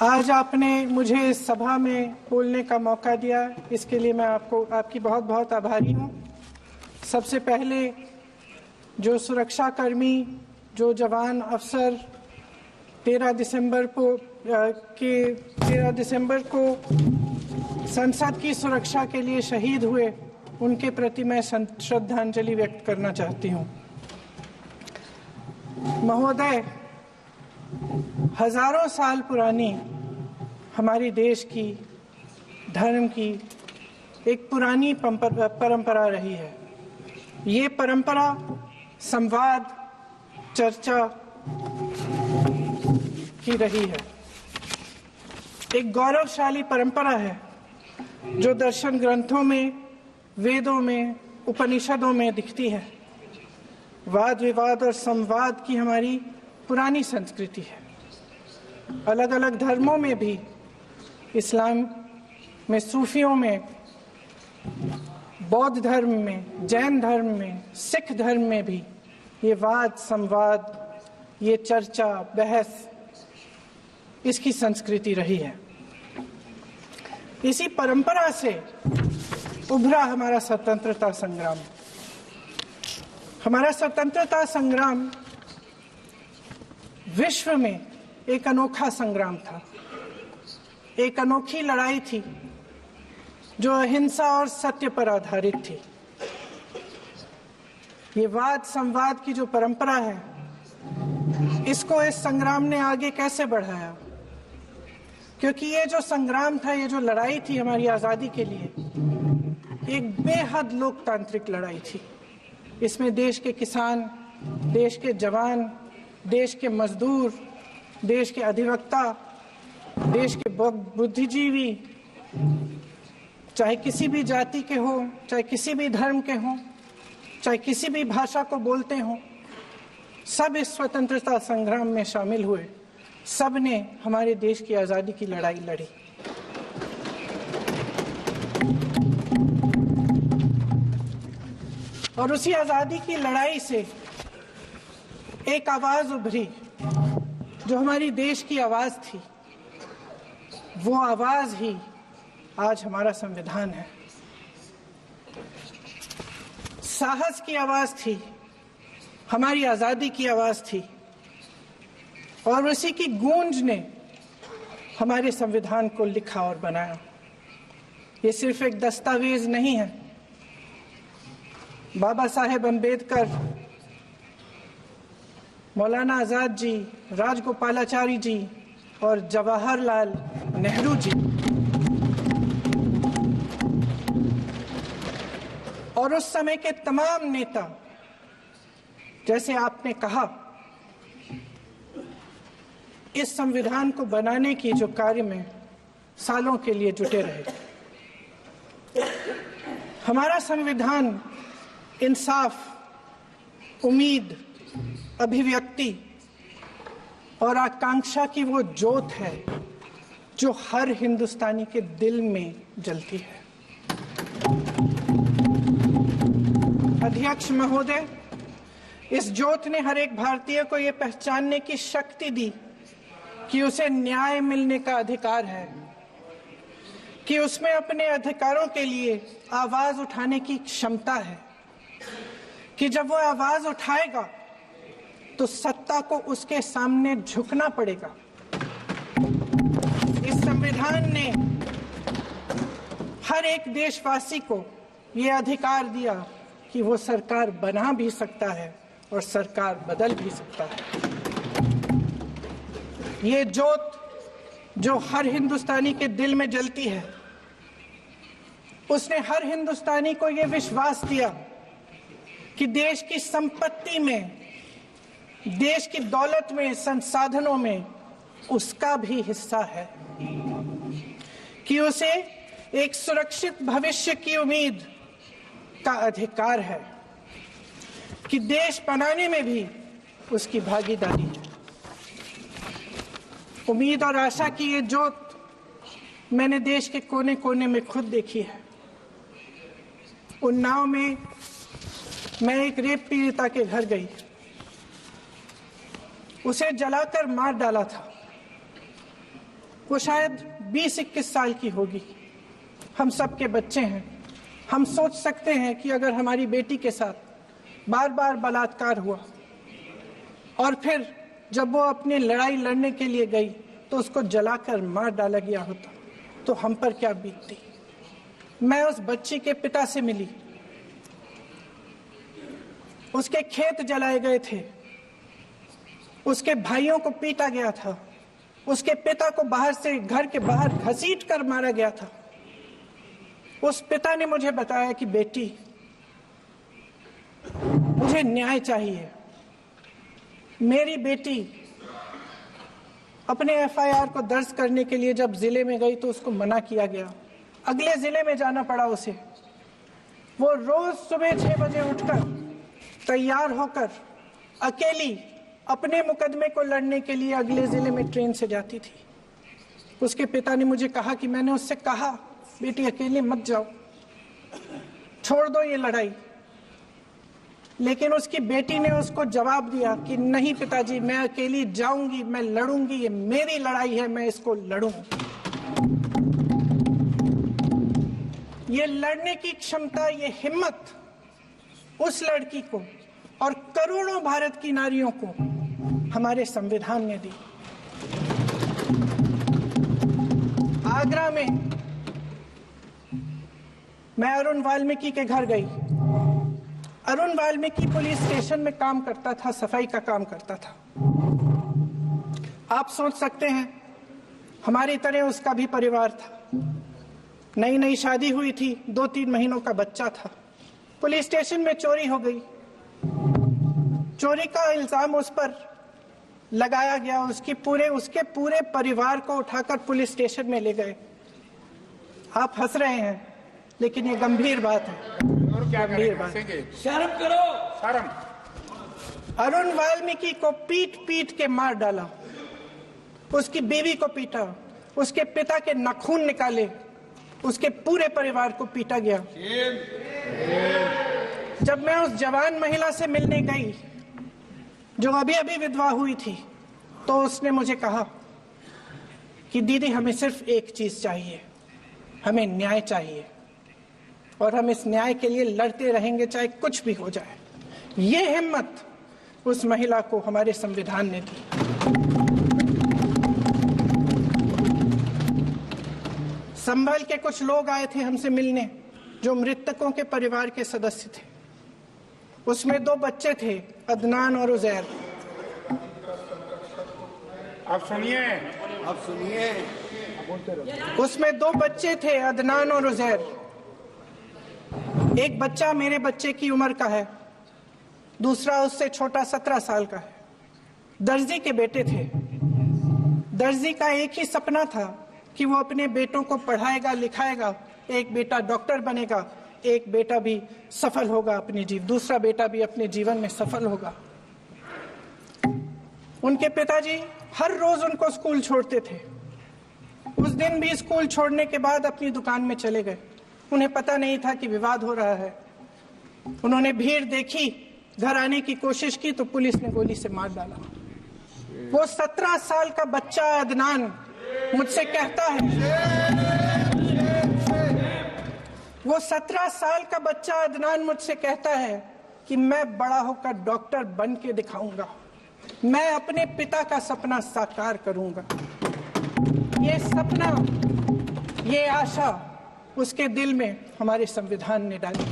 आज आपने मुझे इस सभा में बोलने का मौका दिया, इसके लिए मैं आपकी बहुत बहुत आभारी हूँ। सबसे पहले जो सुरक्षाकर्मी, जो जवान अफसर 13 दिसंबर को संसद की सुरक्षा के लिए शहीद हुए, उनके प्रति मैं श्रद्धांजलि व्यक्त करना चाहती हूँ। महोदय, हजारों साल पुरानी हमारी देश की, धर्म की एक पुरानी परंपरा रही है। ये परंपरा संवाद, चर्चा की रही है। एक गौरवशाली परंपरा है जो दर्शन ग्रंथों में, वेदों में, उपनिषदों में दिखती है। वाद विवाद और संवाद की हमारी पुरानी संस्कृति है। अलग अलग धर्मों में भी, इस्लाम में, सूफियों में, बौद्ध धर्म में, जैन धर्म में, सिख धर्म में भी ये वाद संवाद, ये चर्चा बहस, इसकी संस्कृति रही है। इसी परंपरा से उभरा हमारा स्वतंत्रता संग्राम। हमारा स्वतंत्रता संग्राम विश्व में एक अनोखा संग्राम था, एक अनोखी लड़ाई थी जो अहिंसा और सत्य पर आधारित थी। ये वाद संवाद की जो परंपरा है, इसको इस संग्राम ने आगे कैसे बढ़ाया? क्योंकि ये जो संग्राम था, ये जो लड़ाई थी हमारी आज़ादी के लिए, एक बेहद लोकतांत्रिक लड़ाई थी। इसमें देश के किसान, देश के जवान, देश के मजदूर, देश के अधिवक्ता, देश के बुद्धिजीवी, चाहे किसी भी जाति के हो, चाहे किसी भी धर्म के हो, चाहे किसी भी भाषा को बोलते हो, सब इस स्वतंत्रता संग्राम में शामिल हुए। सब ने हमारे देश की आज़ादी की लड़ाई लड़ी। और उसी आज़ादी की लड़ाई से एक आवाज़ उभरी जो हमारी देश की आवाज़ थी। वो आवाज़ ही आज हमारा संविधान है। साहस की आवाज़ थी, हमारी आज़ादी की आवाज़ थी, और उसी की गूंज ने हमारे संविधान को लिखा और बनाया। ये सिर्फ एक दस्तावेज नहीं है। बाबा साहेब अम्बेडकर, मौलाना आज़ाद जी, राजगोपालाचारी जी और जवाहरलाल नेहरू जी और उस समय के तमाम नेता, जैसे आपने कहा, इस संविधान को बनाने की जो कार्य में सालों के लिए जुटे रहे। हमारा संविधान इंसाफ, उम्मीद, अभिव्यक्ति और आकांक्षा की वो ज्योत है जो हर हिंदुस्तानी के दिल में जलती है। अध्यक्ष महोदय, इस ज्योत ने हर एक भारतीय को ये पहचानने की शक्ति दी कि उसे न्याय मिलने का अधिकार है, कि उसमें अपने अधिकारों के लिए आवाज उठाने की क्षमता है, कि जब वो आवाज उठाएगा तो सत्ता को उसके सामने झुकना पड़ेगा। इस संविधान ने हर एक देशवासी को ये अधिकार दिया कि वो सरकार बना भी सकता है और सरकार बदल भी सकता है। ये ज्योत जो हर हिंदुस्तानी के दिल में जलती है, उसने हर हिंदुस्तानी को ये विश्वास दिया कि देश की संपत्ति में, देश की दौलत में, संसाधनों में उसका भी हिस्सा है, कि उसे एक सुरक्षित भविष्य की उम्मीद का अधिकार है, कि देश बनाने में भी उसकी भागीदारी है। उम्मीद और आशा की ये ज्योत मैंने देश के कोने कोने में खुद देखी है। उन्नाव में मैं एक रेप पीड़िता के घर गई, उसे जलाकर मार डाला था। वो शायद 20-21 साल की होगी। हम सबके बच्चे हैं। हम सोच सकते हैं कि अगर हमारी बेटी के साथ बार बार बलात्कार हुआ और फिर जब वो अपनी लड़ाई लड़ने के लिए गई तो उसको जलाकर मार डाला गया होता तो हम पर क्या बीतती। मैं उस बच्ची के पिता से मिली। उसके खेत जलाए गए थे, उसके भाइयों को पीटा गया था, उसके पिता को बाहर से घर के बाहर घसीट कर मारा गया था। उस पिता ने मुझे बताया कि बेटी, मुझे न्याय चाहिए। मेरी बेटी अपने एफआईआर को दर्ज करने के लिए जब जिले में गई तो उसको मना किया गया। अगले जिले में जाना पड़ा उसे। वो रोज सुबह 6 बजे उठकर तैयार होकर अकेली अपने मुकदमे को लड़ने के लिए अगले जिले में ट्रेन से जाती थी। उसके पिता ने मुझे कहा कि मैंने उससे कहा, बेटी अकेले मत जाओ, छोड़ दो ये लड़ाई। लेकिन उसकी बेटी ने उसको जवाब दिया कि नहीं पिताजी, मैं अकेली जाऊंगी, मैं लड़ूंगी, ये मेरी लड़ाई है, मैं इसको लड़ूंगी। ये लड़ने की क्षमता, ये हिम्मत उस लड़की को और करोड़ों भारत की नारियों को हमारे संविधान ने दी। आगरा में मैं अरुण वाल्मीकि के घर गई। अरुण वाल्मीकि पुलिस स्टेशन में काम करता था, सफाई का काम करता था। आप सोच सकते हैं हमारी तरह उसका भी परिवार था। नई नई शादी हुई थी, 2-3 महीनों का बच्चा था। पुलिस स्टेशन में चोरी हो गई। चोरी का इल्जाम उस पर लगाया गया। उसके पूरे परिवार को उठाकर पुलिस स्टेशन में ले गए। आप हंस रहे हैं, लेकिन ये गंभीर बात है। गंभीर बात। शर्म करो, शर्म। अरुण वाल्मीकि को पीट पीट के मार डाला, उसकी बीवी को पीटा, उसके पिता के नाखून निकाले, उसके पूरे परिवार को पीटा गया। जब मैं उस जवान महिला से मिलने गई जो अभी अभी विधवा हुई थी, तो उसने मुझे कहा कि दीदी, हमें सिर्फ एक चीज चाहिए, हमें न्याय चाहिए और हम इस न्याय के लिए लड़ते रहेंगे, चाहे कुछ भी हो जाए। ये हिम्मत उस महिला को हमारे संविधान ने दी। संभल के कुछ लोग आए थे हमसे मिलने जो मृतकों के परिवार के सदस्य थे। उसमें 2 बच्चे थे, अदनान और उजैर। आप सुनिए। उसमें 2 बच्चे थे, अदनान और उजैर। एक बच्चा मेरे बच्चे की उम्र का है, दूसरा उससे छोटा 17 साल का है। दर्जी के बेटे थे। दर्जी का एक ही सपना था कि वो अपने बेटों को पढ़ाएगा, लिखाएगा। एक बेटा डॉक्टर बनेगा, एक बेटा भी सफल होगा अपने दूसरा बेटा भी अपने जीवन में सफल होगा। उनके पिताजी हर रोज उनको स्कूल छोड़ते थे। उस दिन भी स्कूल छोड़ने के बाद अपनी दुकान में चले गए। उन्हें पता नहीं था कि विवाद हो रहा है। उन्होंने भीड़ देखी, घर आने की कोशिश की तो पुलिस ने गोली से मार डाला। वो 17 साल का बच्चा अदनान मुझसे कहता है, वो 17 साल का बच्चा अदनान मुझसे कहता है कि मैं बड़ा होकर डॉक्टर बन के दिखाऊंगा, मैं अपने पिता का सपना साकार करूंगा। ये सपना, ये आशा उसके दिल में हमारे संविधान ने डाली।